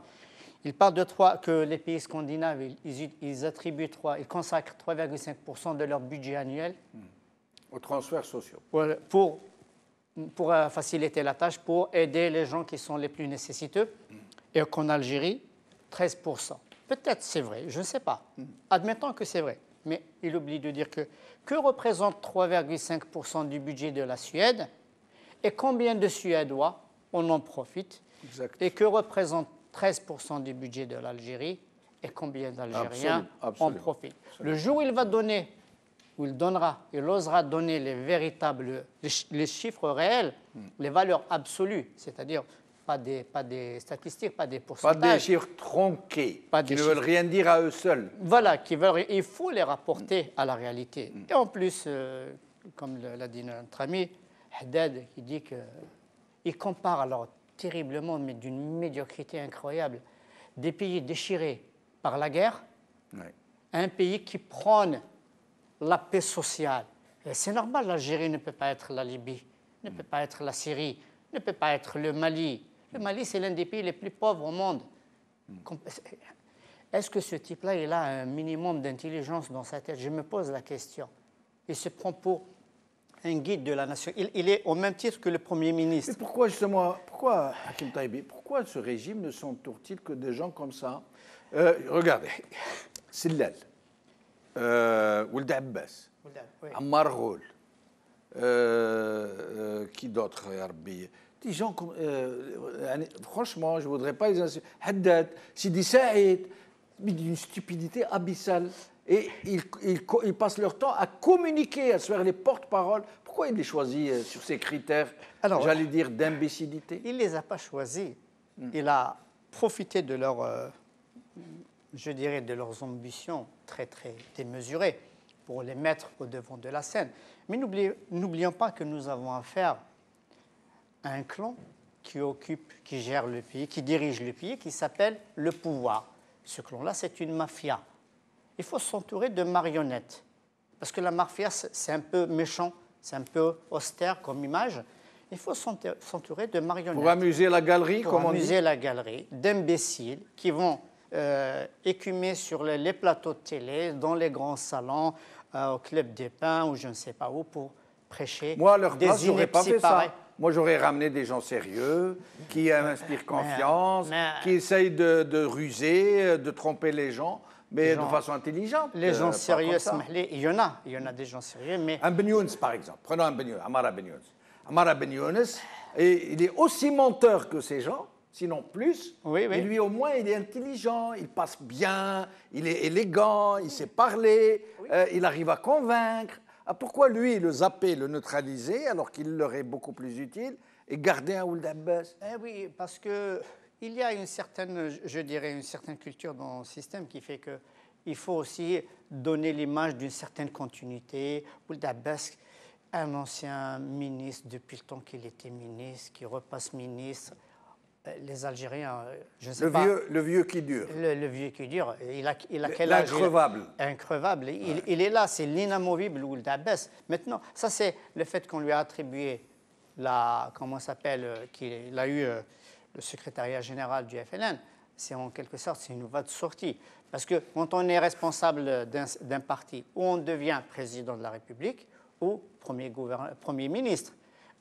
Il parle de que les pays scandinaves, ils consacrent 3,5% de leur budget annuel aux transferts sociaux. Pour faciliter la tâche, pour aider les gens qui sont les plus nécessiteux. Et qu'en Algérie, 13%. Peut-être c'est vrai, je ne sais pas. Admettons que c'est vrai. Mais il oublie de dire que représente 3,5% du budget de la Suède et combien de Suédois on en profite. Exact. Et que représente 13% du budget de l'Algérie et combien d'Algériens en profitent. Le jour où il va donner, où il donnera, il osera donner les véritables, les chiffres réels, les valeurs absolues, c'est-à-dire pas des statistiques, pas des pourcentages. Pas des chiffres tronqués, qui ne veulent rien dire à eux seuls. Voilà, il faut les rapporter à la réalité. Et en plus, comme l'a dit notre ami Haddad, qui dit qu'il compare alors terriblement, mais d'une médiocrité incroyable, des pays déchirés par la guerre, à un pays qui prône la paix sociale. C'est normal, l'Algérie ne peut pas être la Libye, ne peut pas être la Syrie, ne peut pas être le Mali. Le Mali, c'est l'un des pays les plus pauvres au monde. Est-ce que ce type-là, il a un minimum d'intelligence dans sa tête? Je me pose la question. Il se prend pour un guide de la nation. Il est au même titre que le Premier ministre. Mais pourquoi justement, pourquoi, Hakim Taïbi, pourquoi ce régime ne s'entoure-t-il que de gens comme ça? Regardez, Sillal, Ould Abbas, Ammar Ghoul, qui d'autre, Yarbi? Des gens comme, franchement, je ne voudrais pas les insulter. Haddad, Sidi Saïd, mais d'une stupidité abyssale. Et ils passent leur temps à communiquer, à se faire les porte-paroles. Pourquoi il les choisit sur ces critères, j'allais dire, d'imbécilité? Il ne les a pas choisis. Il a profité de leur, je dirais, de leurs ambitions très, très démesurées pour les mettre au devant de la scène. Mais n'oublions pas que nous avons affaire à un clan qui gère le pays, qui dirige le pays, qui s'appelle le pouvoir. Ce clan-là, c'est une mafia. Il faut s'entourer de marionnettes. Parce que la mafia, c'est un peu méchant, c'est un peu austère comme image. Il faut s'entourer de marionnettes. Pour amuser la galerie, comme on dit. Pour amuser la galerie, d'imbéciles qui vont écumer sur les plateaux de télé, dans les grands salons, au Club des Pins ou je ne sais pas où, pour prêcher. Moi, à leur place, des je n'aurais pas fait pareils. ça. Moi, j'aurais ramené des gens sérieux, qui inspirent confiance, qui essayent de ruser, de tromper les gens, mais de façon intelligente. Les gens sérieux, il y en a des gens sérieux, mais... Un Ben Younes, par exemple. Prenons un Ben Younes, Amara Ben Younes. Amara Ben Younes, il est aussi menteur que ces gens, sinon plus. Oui. Mais lui, au moins, il est intelligent, il passe bien, il est élégant, il sait parler, il arrive à convaincre. Pourquoi lui, le zapper, le neutraliser, alors qu'il leur est beaucoup plus utile, et garder un Ould Abbas? Oui, parce qu'il y a une certaine, je dirais, une certaine culture dans le système qui fait qu'il faut aussi donner l'image d'une certaine continuité. Ould Abbas, un ancien ministre depuis le temps qu'il était ministre, qui repasse ministre. Les Algériens, je ne sais pas... Le vieux qui dure. Le vieux qui dure. Il a quel âge? L'increvable. Increvable. Il est là, c'est l'inamovible Ould Abbas. Maintenant, ça c'est le fait qu'on lui a attribué comment ça s'appelle, qu'il a eu le secrétariat général du FLN. C'est en quelque sorte, c'est une voie de sortie. Parce que quand on est responsable d'un parti, ou on devient président de la République, ou premier ministre,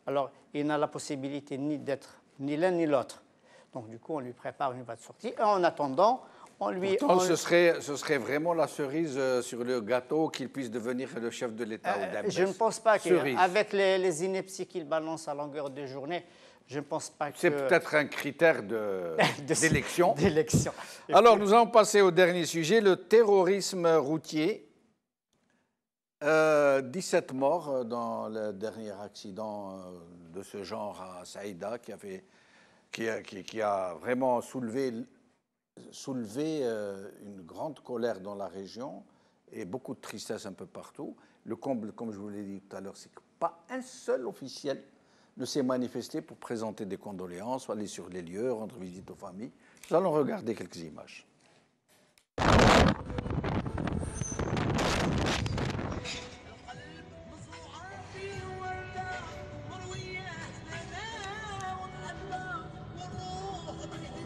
alors il n'a la possibilité ni d'être ni l'un ni l'autre. Donc, du coup, on lui prépare une voie de sortie. Et en attendant, on lui... Pourtant, ce serait vraiment la cerise sur le gâteau qu'il puisse devenir le chef de l'État. Je ne pense pas qu'avec les inepties qu'il balance à longueur de journée, je ne pense pas que... C'est peut-être un critère d'élection. D'élection. Alors, nous allons passer au dernier sujet, le terrorisme routier. 17 morts dans le dernier accident de ce genre à Saïda qui a vraiment soulevé une grande colère dans la région et beaucoup de tristesse un peu partout. Le comble, comme je vous l'ai dit tout à l'heure, c'est que pas un seul officiel ne s'est manifesté pour présenter des condoléances, aller sur les lieux, rendre visite aux familles. Nous allons regarder quelques images.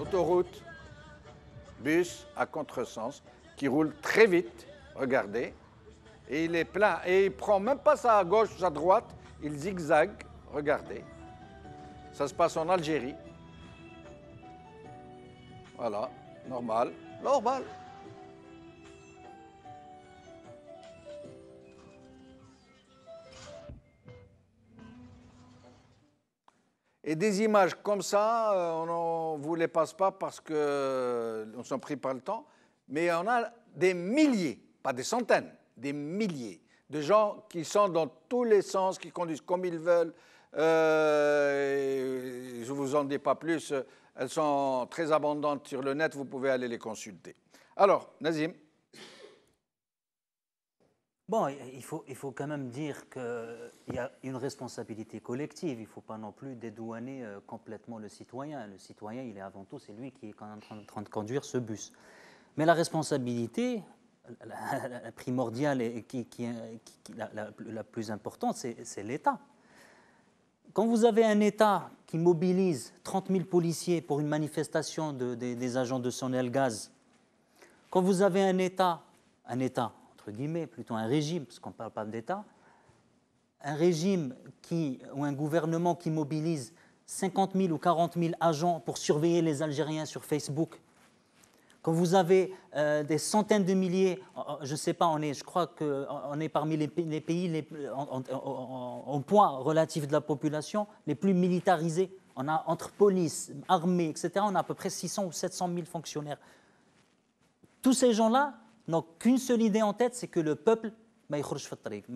Autoroute, bus à contresens qui roule très vite, regardez, et il est plein, et il prend même pas ça à gauche, à droite, il zigzague, regardez. Ça se passe en Algérie. Voilà, normal. Et des images comme ça, on ne vous les passe pas parce qu'on s'en prie par le temps, mais on a des milliers, pas des centaines, des milliers de gens qui sont dans tous les sens, qui conduisent comme ils veulent. Je ne vous en dis pas plus, elles sont très abondantes sur le net, vous pouvez aller les consulter. Alors, Nazim. Bon, il faut quand même dire qu'il y a une responsabilité collective. Il ne faut pas non plus dédouaner complètement le citoyen. Le citoyen, il est avant tout, c'est lui qui est en train de conduire ce bus. Mais la responsabilité la primordiale et la plus importante, c'est l'État. Quand vous avez un État qui mobilise 30 000 policiers pour une manifestation des agents de Sonelgaz, quand vous avez un État, entre guillemets, plutôt un régime, parce qu'on ne parle pas d'État, un régime ou un gouvernement qui mobilise 50 000 ou 40 000 agents pour surveiller les Algériens sur Facebook, quand vous avez des centaines de milliers, je ne sais pas, je crois qu'on est parmi les pays en poids relatif de la population les plus militarisés. On a entre police, armée, etc., on a à peu près 600 ou 700 000 fonctionnaires. Tous ces gens-là n'ont qu'une seule idée en tête, c'est que le peuple, mais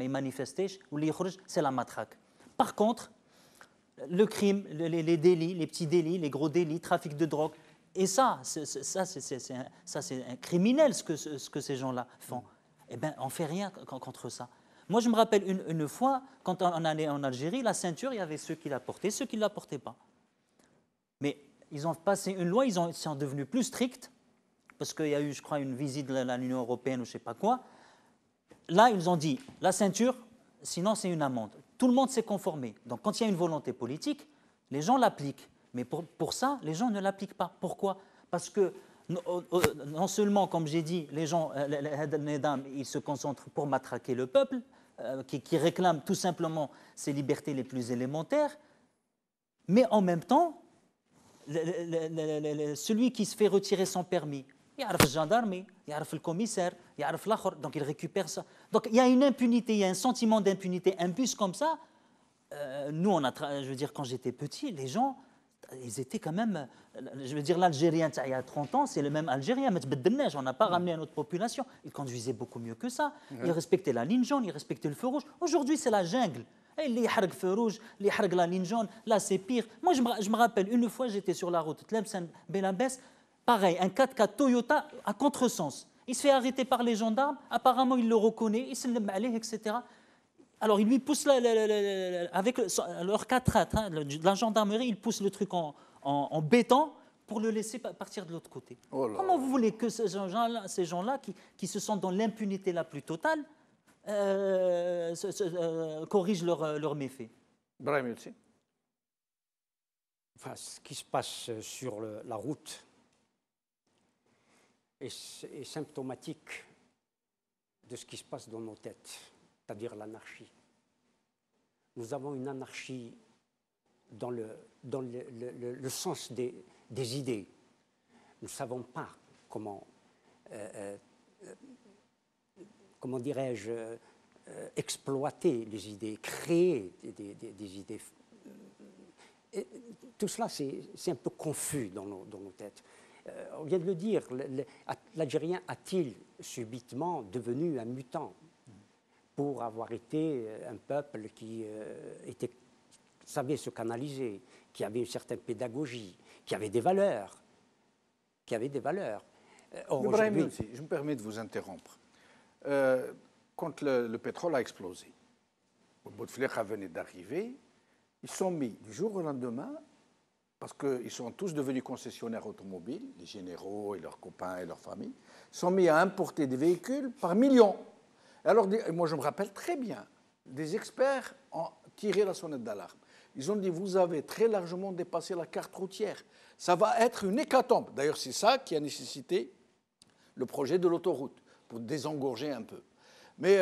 manifeste, ou c'est la matraque. Par contre, le crime, les délits, les petits délits, les gros délits, trafic de drogue, et ça, c'est un criminel ce que ces gens-là font. Eh bien, on ne fait rien contre ça. Moi, je me rappelle une fois, quand on allait en Algérie, la ceinture, il y avait ceux qui la portaient, ceux qui ne la portaient pas. Mais ils ont passé une loi, ils sont devenus plus stricts, parce qu'il y a eu, je crois, une visite de l'Union européenne ou je ne sais pas quoi. Là, ils ont dit, la ceinture, sinon c'est une amende. Tout le monde s'est conformé. Donc, quand il y a une volonté politique, les gens l'appliquent. Mais pour ça, les gens ne l'appliquent pas. Pourquoi? Parce que non seulement, comme j'ai dit, les gens, ils se concentrent pour matraquer le peuple, qui réclame tout simplement ses libertés les plus élémentaires, mais en même temps, celui qui se fait retirer son permis, il y a le gendarme, il y a le commissaire, il y a l'autre, donc il récupère ça. Donc il y a une impunité, il y a un sentiment d'impunité. Un bus comme ça, nous, je veux dire, quand j'étais petit, les gens, ils étaient quand même, je veux dire, l'Algérien, il y a 30 ans, c'est le même Algérien, mais on n'a pas ramené à notre population. Ils conduisaient beaucoup mieux que ça. Ils respectaient la ligne jaune, ils respectaient le feu rouge. Aujourd'hui, c'est la jungle. Les harg feu rouge, les harg la ligne jaune, là c'est pire. Moi, je me rappelle, une fois, j'étais sur la route Tlemcen-Belambès, pareil, un 4x4 Toyota à contresens. Il se fait arrêter par les gendarmes, apparemment il le reconnaît, il se le met, etc. Alors, il lui pousse avec leur 4x4, la gendarmerie, il pousse le truc en béton pour le laisser partir de l'autre côté. Oh là. Comment vous voulez que ces gens-là qui se sentent dans l'impunité la plus totale, corrigent leurs méfaits? Brahim Youssi. Enfin, ce qui se passe sur la route est symptomatique de ce qui se passe dans nos têtes, c'est-à-dire l'anarchie. Nous avons une anarchie dans le sens des idées. Nous ne savons pas comment dirais-je, exploiter les idées, créer des idées. Et tout cela, c'est un peu confus dans nos têtes. On vient de le dire, l'Algérien a-t-il subitement devenu un mutant pour avoir été un peuple qui savait se canaliser, qui avait une certaine pédagogie, qui avait des valeurs, Ibrahim Youssi, je me permets de vous interrompre. Quand le pétrole a explosé, Bouteflika venait d'arriver, ils sont mis du jour au lendemain, parce qu'ils sont tous devenus concessionnaires automobiles, les généraux et leurs copains et leurs familles, sont mis à importer des véhicules par millions. Alors, moi, je me rappelle très bien, des experts ont tiré la sonnette d'alarme. Ils ont dit, vous avez très largement dépassé la carte routière. Ça va être une hécatombe. D'ailleurs, c'est ça qui a nécessité le projet de l'autoroute, pour désengorger un peu. Mais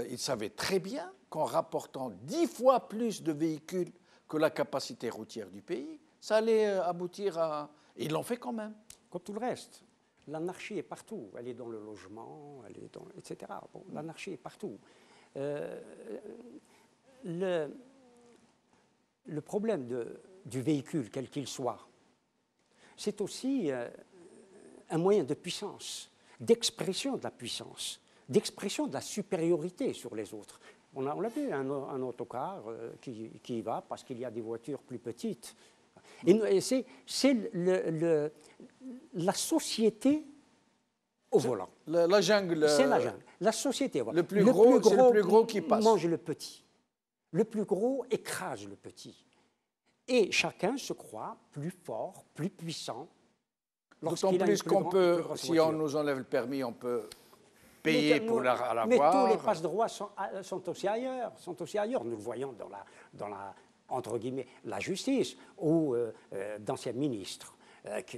ils savaient très bien qu'en rapportant 10 fois plus de véhicules que la capacité routière du pays, ça allait aboutir à... Et ils l'ont fait quand même. Comme tout le reste. L'anarchie est partout. Elle est dans le logement, elle est dans... etc. Bon, l'anarchie est partout. Le problème du véhicule, quel qu'il soit, c'est aussi un moyen de puissance, d'expression de la puissance, d'expression de la supériorité sur les autres. On l'a vu, un autocar qui y va parce qu'il y a des voitures plus petites. Et c'est la société au volant. La jungle. C'est la jungle. La société. Voilà. Le plus gros, c'est le plus gros qui passe. Mange le petit. Le plus gros écrase le petit. Et chacun se croit plus fort, plus puissant. D'autant plus qu'on peut, si on nous enlève le permis, on peut payer pour l'avoir. Mais tous les passe-droits sont aussi ailleurs. Nous le voyons dans la entre guillemets, la justice ou d'anciens ministres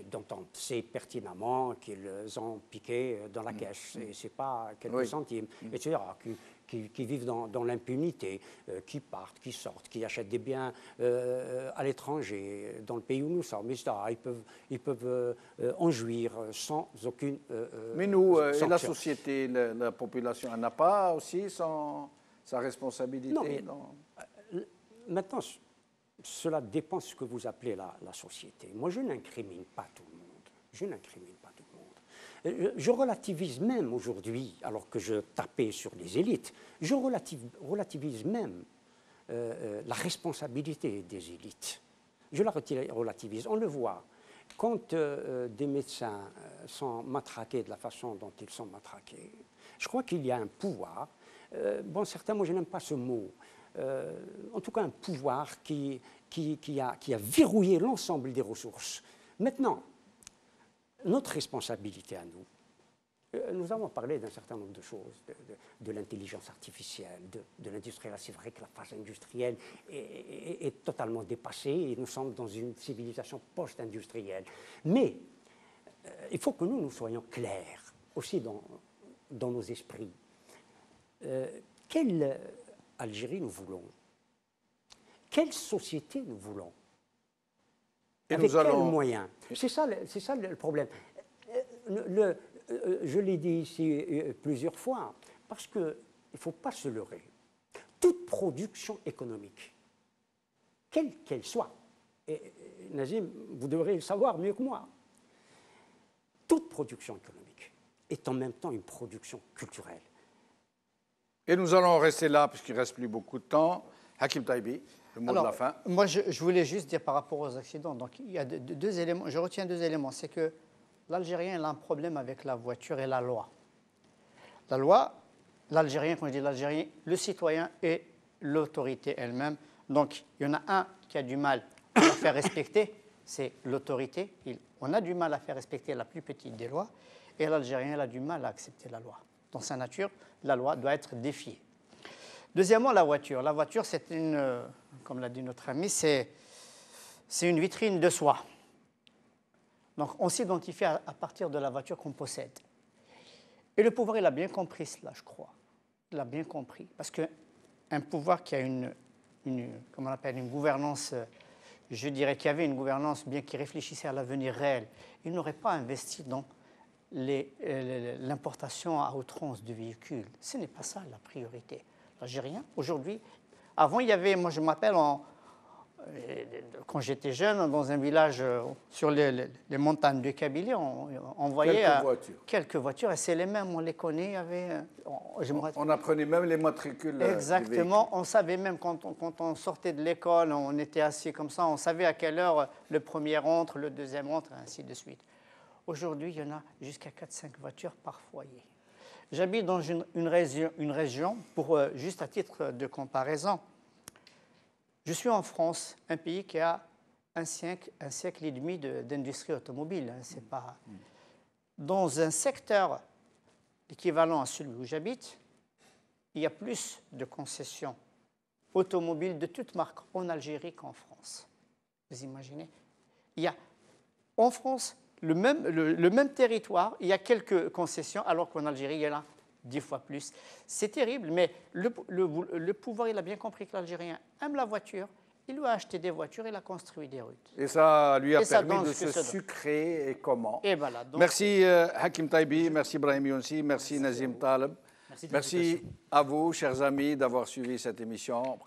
dont on sait pertinemment qu'ils ont piqué dans la caisse, et ce n'est pas quelques centimes, etc., qui vivent dans l'impunité, qui partent, qui sortent, qui achètent des biens à l'étranger, dans le pays où nous sommes, etc. Ils peuvent en jouir sans aucune Mais nous, sanction. et la société, la population, elle n'a pas aussi sa responsabilité? Non, mais maintenant, cela dépend de ce que vous appelez la société. Moi, je n'incrimine pas tout le monde. Je n'incrimine pas tout le monde. Je relativise même aujourd'hui, alors que je tapais sur les élites, je relativise même la responsabilité des élites. Je la relativise. On le voit. Quand des médecins sont matraqués de la façon dont ils sont matraqués, je crois qu'il y a un pouvoir. Bon, certains, moi, je n'aime pas ce mot. En tout cas, un pouvoir qui a verrouillé l'ensemble des ressources. Maintenant, notre responsabilité à nous, nous avons parlé d'un certain nombre de choses, de l'intelligence artificielle, de l'industrie. C'est vrai que la phase industrielle est totalement dépassée et nous sommes dans une civilisation post-industrielle. Mais il faut que nous soyons clairs aussi dans nos esprits. Quelle Algérie nous voulons? Quelle société nous voulons? Et avec quels moyens? C'est ça le problème. Je l'ai dit ici plusieurs fois, parce qu'il ne faut pas se leurrer. Toute production économique, quelle qu'elle soit, et Nazim, vous devrez le savoir mieux que moi, toute production économique est en même temps une production culturelle. Et nous allons rester là, puisqu'il ne reste plus beaucoup de temps. Hakim Taibi, le mot de la fin. Moi, je voulais juste dire par rapport aux accidents. Donc, il y a deux éléments. Je retiens deux éléments. C'est que l'Algérien a un problème avec la voiture et la loi. La loi, l'Algérien, quand je dis l'Algérien, le citoyen et l'autorité elle-même. Donc, il y en a un qui a du mal à faire respecter, c'est l'autorité. On a du mal à faire respecter la plus petite des lois. Et l'Algérien a du mal à accepter la loi. Dans sa nature, la loi doit être défiée. Deuxièmement, la voiture. La voiture, c'est comme l'a dit notre ami, c'est une vitrine de soi. Donc, on s'identifie à partir de la voiture qu'on possède. Et le pouvoir, il a bien compris cela, je crois. Il a bien compris. Parce qu'un pouvoir qui a comment on appelle, une gouvernance, je dirais qu'il y avait une gouvernance bien qui réfléchissait à l'avenir réel, il n'aurait pas investi dans l'importation à outrance de véhicules. Ce n'est pas ça la priorité. L'Algérien, aujourd'hui, avant il y avait, moi je m'appelle, quand j'étais jeune, dans un village sur les montagnes de Kabylie, on voyait quelques voitures, et c'est les mêmes, on les connaît. On apprenait même les matricules. Exactement, on savait même quand on sortait de l'école, on était assis comme ça, on savait à quelle heure le premier rentre, le deuxième rentre, et ainsi de suite. Aujourd'hui, il y en a jusqu'à 4-5 voitures par foyer. J'habite dans une région, pour juste à titre de comparaison, je suis en France, un pays qui a un siècle et demi d'industrie automobile. C'est pas... Dans un secteur équivalent à celui où j'habite, il y a plus de concessions automobiles de toutes marques en Algérie qu'en France. Vous imaginez? Il y a en France le même territoire, il y a quelques concessions, alors qu'en Algérie, il y en a 10 fois plus. C'est terrible, mais le pouvoir, il a bien compris que l'Algérien aime la voiture, il lui a acheté des voitures, il a construit des routes. Et ça lui a permis de se sucrer, et comment. Et voilà, donc... Merci Hakim Taibi, merci Brahim Younsi, merci Nazim Taleb. Merci à vous, chers amis, d'avoir suivi cette émission.